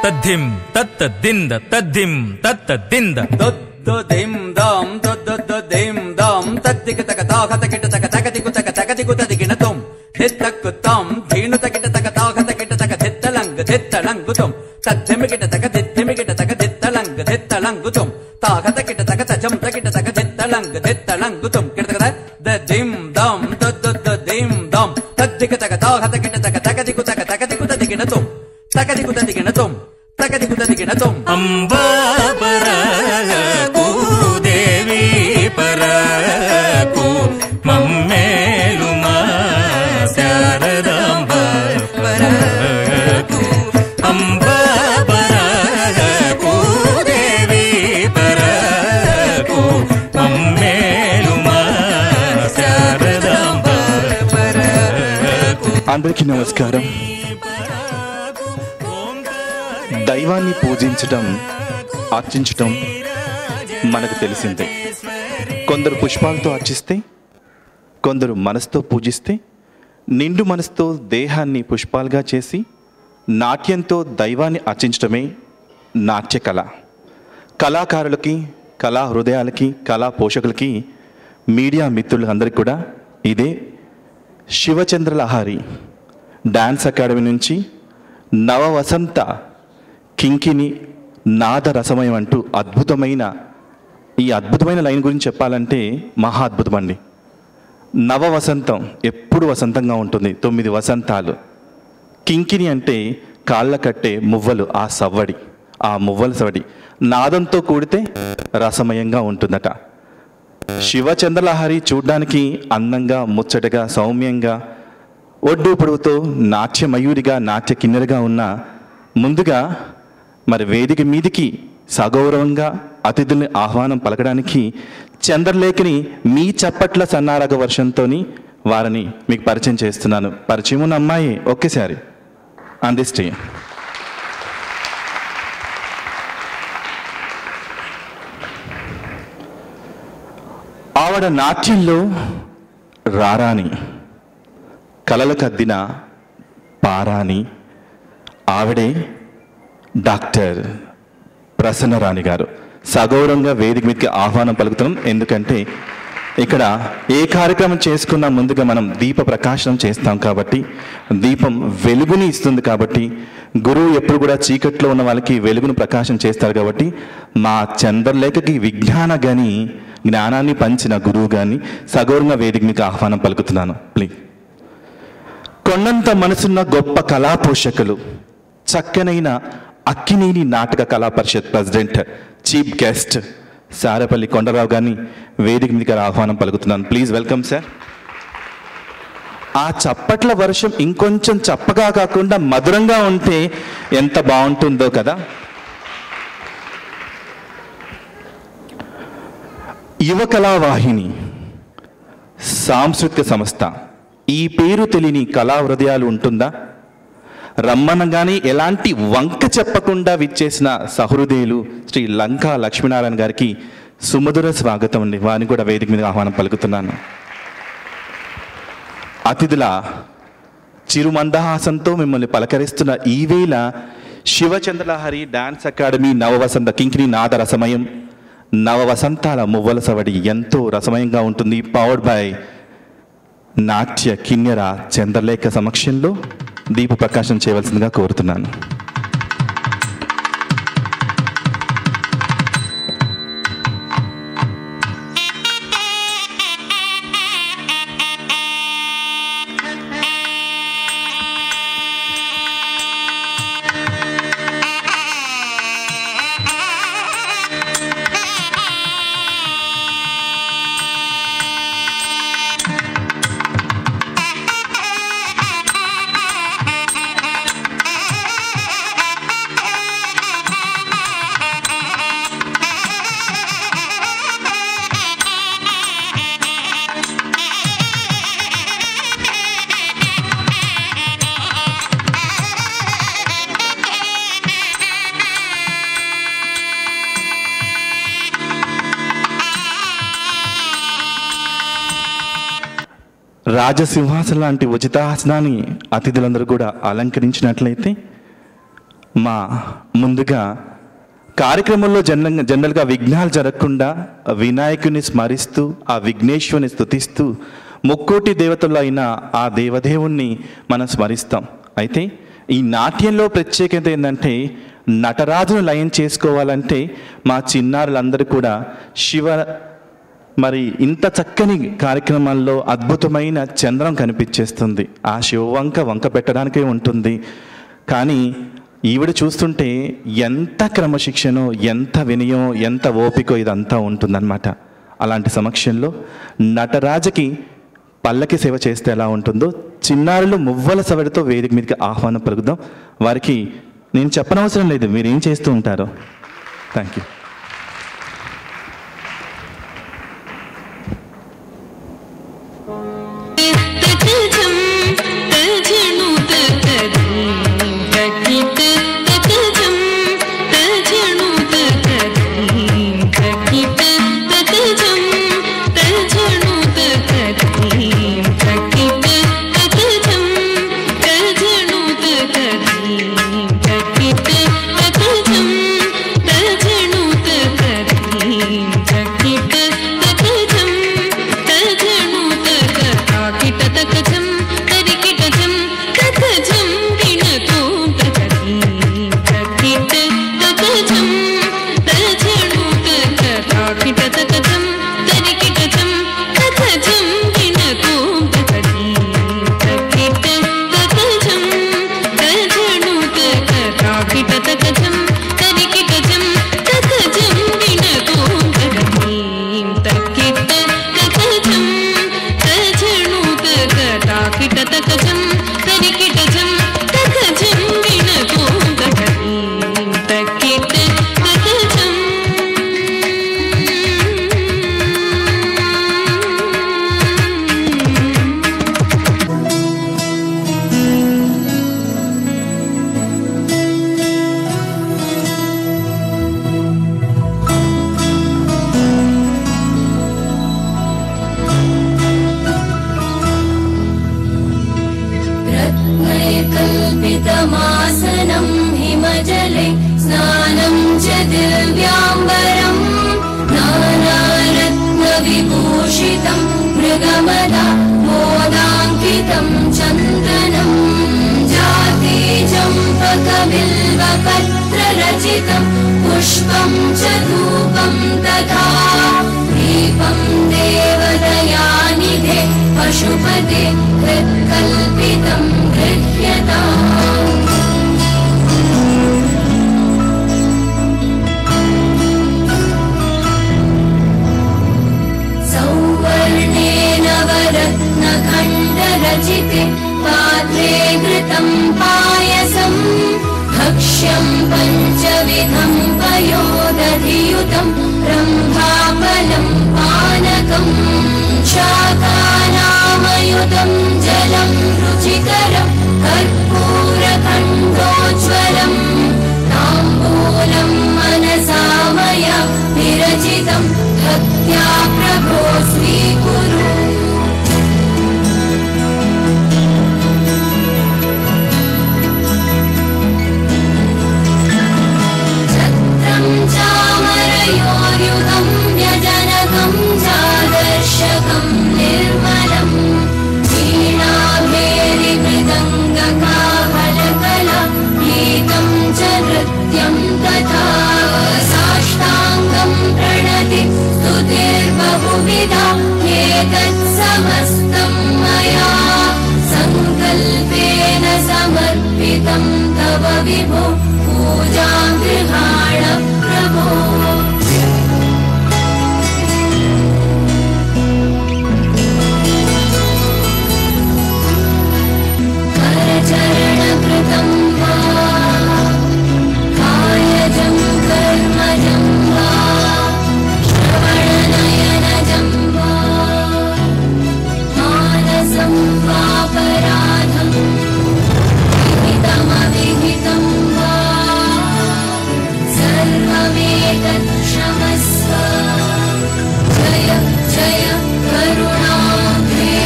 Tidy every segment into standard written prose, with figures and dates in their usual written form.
తద్ధిం తత్తద్దింద తద్ధిం తత్తద్దింద దొద్దిం దం దొద్దిం దం తద్దిక తక తాహ తకిట తక తకదికు తక తకదికు తదిగిన తుం ధిత్తకు తం ధీను తకిట తక తాహ తకిట తక ధిత్తలంగు తుం తద్ధిమికిట తక ధిత్తిమికిట తక ధిత్తలంగు తుం తాహ తకిట తక తజం తకిట తక ధిత్తలంగు తుం కిట తక దద్దిం దం దొద్దిం దం తద్దిక తక తాహ తకిట తక తకదికు తక తకదికు తదిగిన తుం తకదికు తదిగిన తుం తకదికు తదిగిన తుం అంబాపరకు దేవి పరకు మమ్మేలు మా శారదాంబ పరకు అంబాపరకు దేవి పరకు మమ్మేలు మా శారదాంబ పరకు. అందరికీ నమస్కారం. దైవాన్ని పూజించటం, అర్చించటం మనకు తెలిసిందే. కొందరు పుష్పాలతో అర్చిస్తే, కొందరు మనసుతో పూజిస్తే, నిండు మనసుతో దేహాన్ని పుష్పాలుగా చేసి నాట్యంతో దైవాన్ని అర్చించటమే నాట్యకళ. కళాకారులకి, కళా హృదయాలకి, కళా పోషకులకి, మీడియా మిత్రులందరికీ కూడా ఇదే శివచంద్రలహరి డాన్స్ అకాడమీ నుంచి నవవసంత కింకిని నాద రసమయం అంటూ ఈ అద్భుతమైన లైన్ గురించి చెప్పాలంటే మహా అద్భుతం అండి. నవ వసంతం ఎప్పుడు వసంతంగా ఉంటుంది, 9 వసంతాలు. కింకిని అంటే కాళ్ళ కట్టే మువ్వలు, ఆ సవ్వడి, ఆ మువ్వల సవ్వడి నాదంతో కూడితే రసమయంగా ఉంటుందట. శివచంద్రలహరి చూడ్డానికి అందంగా, ముచ్చటగా, సౌమ్యంగా, ఒడ్డు పొడవుతో నాట్యమయూరిగా, నాట్య కిన్నెరగా ఉన్న ముందుగా మరి వేదిక మీదికి సగౌరవంగా అతిథుల్ని ఆహ్వానం పలకడానికి చంద్రలేఖని మీ చప్పట్ల సన్నారగ వర్షంతో వారిని మీకు పరిచయం చేస్తున్నాను. పరిచయం ఉన్న అమ్మాయి ఒకేసారి అందిస్తే. ఆవిడ నాట్యంలో రారాని, కలలకద్దిన పారాని ఆవిడే డాక్టర్ ప్రసన్నరాణి గారు. సగౌరవంగా వేదిక మీదకి ఆహ్వానం పలుకుతున్నాం. ఎందుకంటే ఇక్కడ ఏ కార్యక్రమం చేసుకున్నా ముందుగా మనం దీప ప్రకాశనం చేస్తాం కాబట్టి, దీపం వెలుగుని ఇస్తుంది కాబట్టి, గురువు ఎప్పుడు కూడా చీకట్లో ఉన్న వాళ్ళకి వెలుగును ప్రకాశం చేస్తారు కాబట్టి, మా చంద్రలేఖకి విజ్ఞాన గని జ్ఞానాన్ని పంచిన గురువు గారిని సగౌరవంగా వేదిక మీకు ఆహ్వానం పలుకుతున్నాను. ప్లీజ్. కొండంత మనసున్న గొప్ప కళా పోషకులు, చక్కనైన అక్కినేని నాటక కళా పరిషత్ president, chief guest Sarapalli Konda Rao గారిని వేదిక మీదకి ఆహ్వానం పలుకుతున్నాను. Please welcome sir. ఆ చప్పట్ల వర్షం ఇంకొంచెం చప్పగా కాకుండా మధురంగా ఉంటే ఎంత బాగుంటుందో కదా. యువ కళావాహిని సాంస్కృతిక సంస్థ, ఈ పేరు తెలియని కళా హృదయాలు ఉంటుందా? రమ్మనగానే ఎలాంటి వంక చెప్పకుండా విచ్చేసిన సహృదయులు శ్రీ లంకా లక్ష్మీనారాయణ గారికి సుమధుర స్వాగతం అండి. వారిని కూడా వేదిక మీద ఆహ్వానం పలుకుతున్నాను. అతిథుల చిరుమందహాసంతో మిమ్మల్ని పలకరిస్తున్న ఈవేళ శివచంద్రలహరి డాన్స్ అకాడమీ నవవసంత కింకిని నాద రసమయం, నవవసంతాల మువ్వల సవడి ఎంతో రసమయంగా ఉంటుంది. పవర్డ్ బై నాట్య కిన్నెర చంద్రలేఖ సమక్షంలో దీప ప్రకాశం చేయవలసిందిగా కోరుతున్నాను. రాజసింహాసనం లాంటి ఉచితాసనాన్ని అతిథులందరూ కూడా అలంకరించినట్లయితే ముందుగా కార్యక్రమంలో జనరల్గా విఘ్నాలు జరగకుండా వినాయకుని స్మరిస్తూ ఆ విఘ్నేశ్వరుని స్తుతిస్తూ ముక్కోటి దేవతలు అయిన ఆ దేవదేవుణ్ణి మనం స్మరిస్తాం. అయితే ఈ నాట్యంలో ప్రత్యేకత ఏంటంటే నటరాజును లయం చేసుకోవాలంటే మా చిన్నారులందరూ కూడా మరి ఇంత చక్కని కార్యక్రమాల్లో అద్భుతమైన చంద్రం కనిపించేస్తుంది. ఆ వంక పెట్టడానికే ఉంటుంది. కానీ ఈవిడ చూస్తుంటే ఎంత క్రమశిక్షణో, ఎంత వినయం, ఎంత ఓపికో ఇదంతా ఉంటుందన్నమాట. అలాంటి సమక్షంలో నటరాజకి పల్లకి సేవ చేస్తే ఎలా ఉంటుందో చిన్నారులు మువ్వల సవడితో వేదిక మీదకి ఆహ్వానం పలుకుదాం. వారికి నేను చెప్పనవసరం లేదు, మీరు ఏం చేస్తూ ఉంటారో. Thank you. पुष्पं च धूपं तथा दीपं देवदयानिधे पशुपते हृत्कल्पितं गृह्यताम्। सौवर्णेन वरत्नखण्डरचिते पात्रे घृतं पायसम् भक्ष्यं पञ्चविधं पयोदधियुतं रम्भाफलं पानकं शाकानामयुतं जलं रुचिकरं कर्पूरखण्डोज्ज्वलं ताम्बूलं मनसा मया विरचितं भक्त्या प्रभो स्वीकुरु। चामरयोर्युगं व्यजनकं चादर्शकं निर्मलं वीणाभेरिमृदङ्गकाफलकला गीतं च नृत्यं तथा साष्टाङ्गं प्रणति स्तुतिर्बहुविधा एतत् समस्तं मया सङ्कल्पेन समर्पितं तव विभो पूजां गृहाण प्रभो। करचरणकृतं वा कायजं कर्मजं वा श्रवणनयनजं वा मानसं वापराधं विहितमविहितं वा सर्वमेतत् क्षमस्व। जय जय करुणाब्धे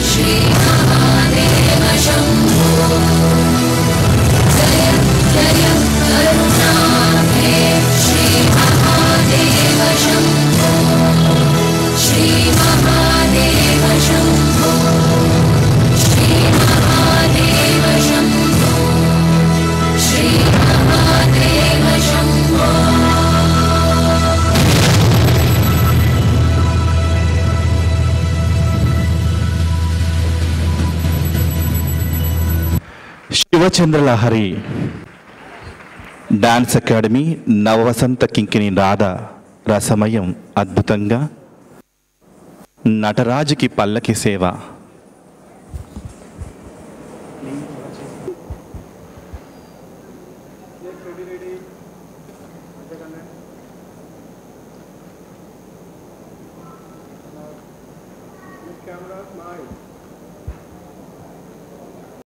श्रीमहादेव शम्भो। जय जय करुणाब्धे श्री महादेव शम्भो श्री महादेव शम्भो श्री महादेव शम्भो श्री महादेव शम्भो శివచంద్రలహరి డాన్స్ అకాడమీ నవవసంత కింకిణి రాధ రసమయం అద్భుతంగా నటరాజుకి పల్లకి సేవ. Camera, smile.